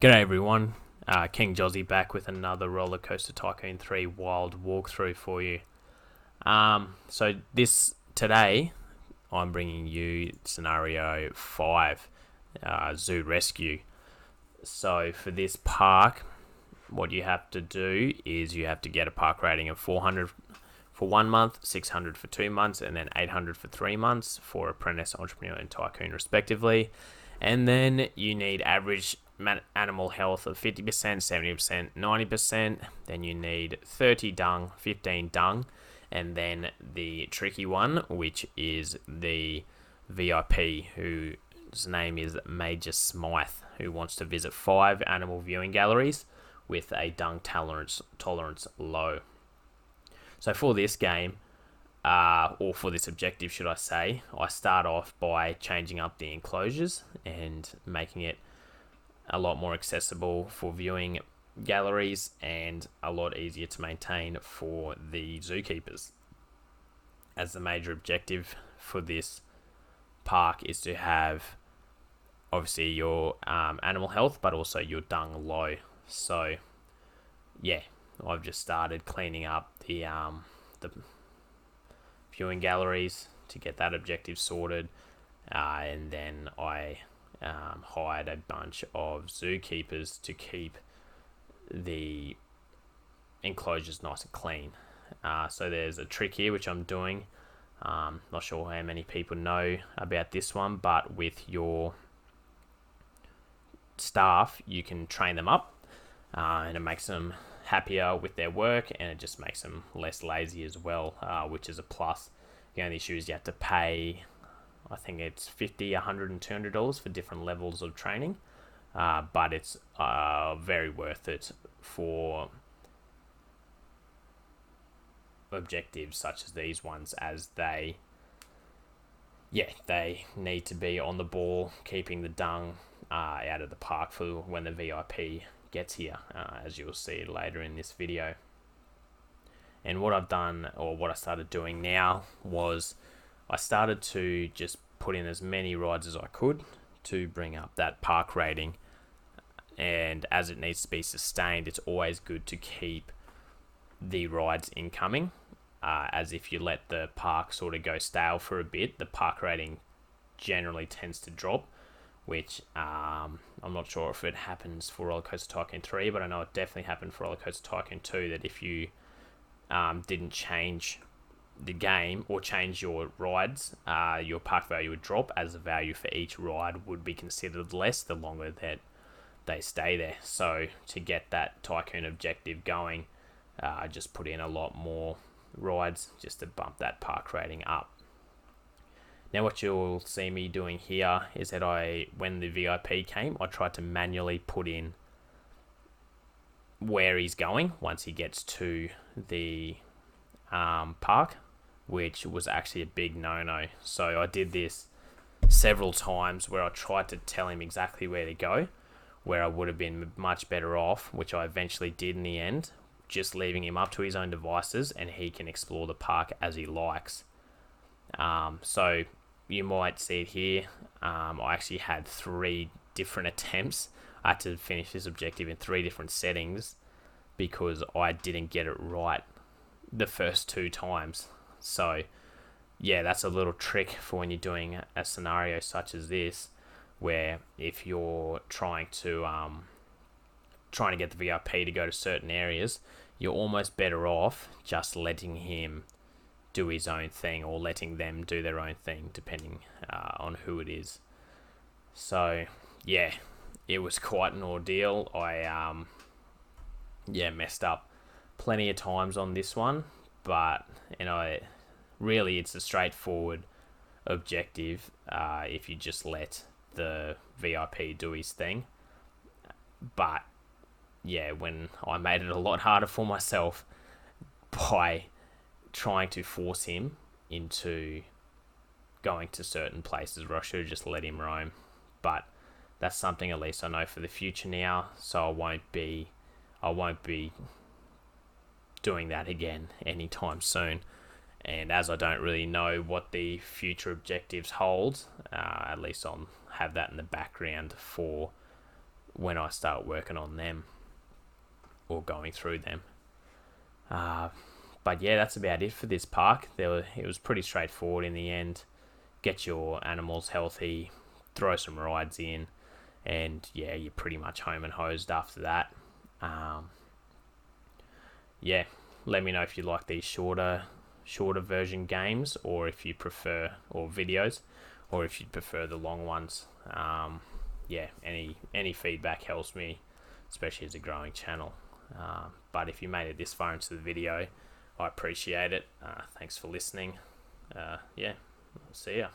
G'day everyone, King Jozzy back with another Roller Coaster Tycoon 3 wild walkthrough for you. So today, I'm bringing you scenario 5, Zoo Rescue. So for this park, what you have to do is you have to get a park rating of 400 for 1 month, 600 for 2 months, and then 800 for 3 months for Apprentice, Entrepreneur, and Tycoon respectively. And then you need average animal health of 50%, 70%, 90%. Then you need 30 dung, 15 dung. And then the tricky one, which is the VIP, whose name is Major Smythe, who wants to visit 5 animal viewing galleries with a dung tolerance low. So for this game, or for this objective, should I say, I start off by changing up the enclosures and making it a lot more accessible for viewing galleries and a lot easier to maintain for the zookeepers. As the major objective for this park is to have obviously your animal health, but also your dung low. So yeah, I've just started cleaning up the viewing galleries to get that objective sorted, and then I hired a bunch of zookeepers to keep the enclosures nice and clean. So there's a trick here which I'm doing. Not sure how many people know about this one, but with your staff you can train them up, and it makes them happier with their work, and it just makes them less lazy as well, which is a plus. The only issue is you have to pay, I think it's $50, $100, and $200 for different levels of training, but it's very worth it for objectives such as these ones, as they need to be on the ball, keeping the dung out of the park for when the VIP gets here, as you'll see later in this video. And what I've done, or what I started doing now, was I started to just put in as many rides as I could to bring up that park rating. And as it needs to be sustained, it's always good to keep the rides incoming, as if you let the park sort of go stale for a bit, the park rating generally tends to drop, which I'm not sure if it happens for Roller Coaster Tycoon 3, but I know it definitely happened for Roller Coaster Tycoon 2, that if you didn't change the game or change your rides, your park value would drop, as the value for each ride would be considered less the longer that they stay there. So to get that Tycoon objective going, I just put in a lot more rides just to bump that park rating up. Now what you'll see me doing here is that when the VIP came, I tried to manually put in where he's going once he gets to the park, which was actually a big no-no. So I did this several times where I tried to tell him exactly where to go, where I would have been much better off, which I eventually did in the end, just leaving him up to his own devices and he can explore the park as he likes. So you might see it here. I actually had 3 different attempts. I had to finish this objective in 3 different settings because I didn't get it right the first 2 times. So yeah, that's a little trick for when you're doing a scenario such as this, where if you're trying to get the VIP to go to certain areas, you're almost better off just letting him do his own thing, or letting them do their own thing, depending on who it is. So yeah, it was quite an ordeal. I messed up plenty of times on this one, but really it's a straightforward objective if you just let the VIP do his thing. But yeah, when I made it a lot harder for myself by trying to force him into going to certain places where I should have just let him roam. But that's something at least I know for the future now, so I won't be doing that again anytime soon. And as I don't really know what the future objectives hold, at least I'll have that in the background for when I start working on them or going through them. But yeah, that's about it for this park. It was pretty straightforward in the end. Get your animals healthy, throw some rides in, and yeah, you're pretty much home and hosed after that. Yeah, let me know if you like these shorter version games, or if you prefer, or videos, or if you prefer the long ones. Yeah, any feedback helps me, especially as a growing channel. But if you made it this far into the video, I appreciate it. Thanks for listening. Yeah, see ya.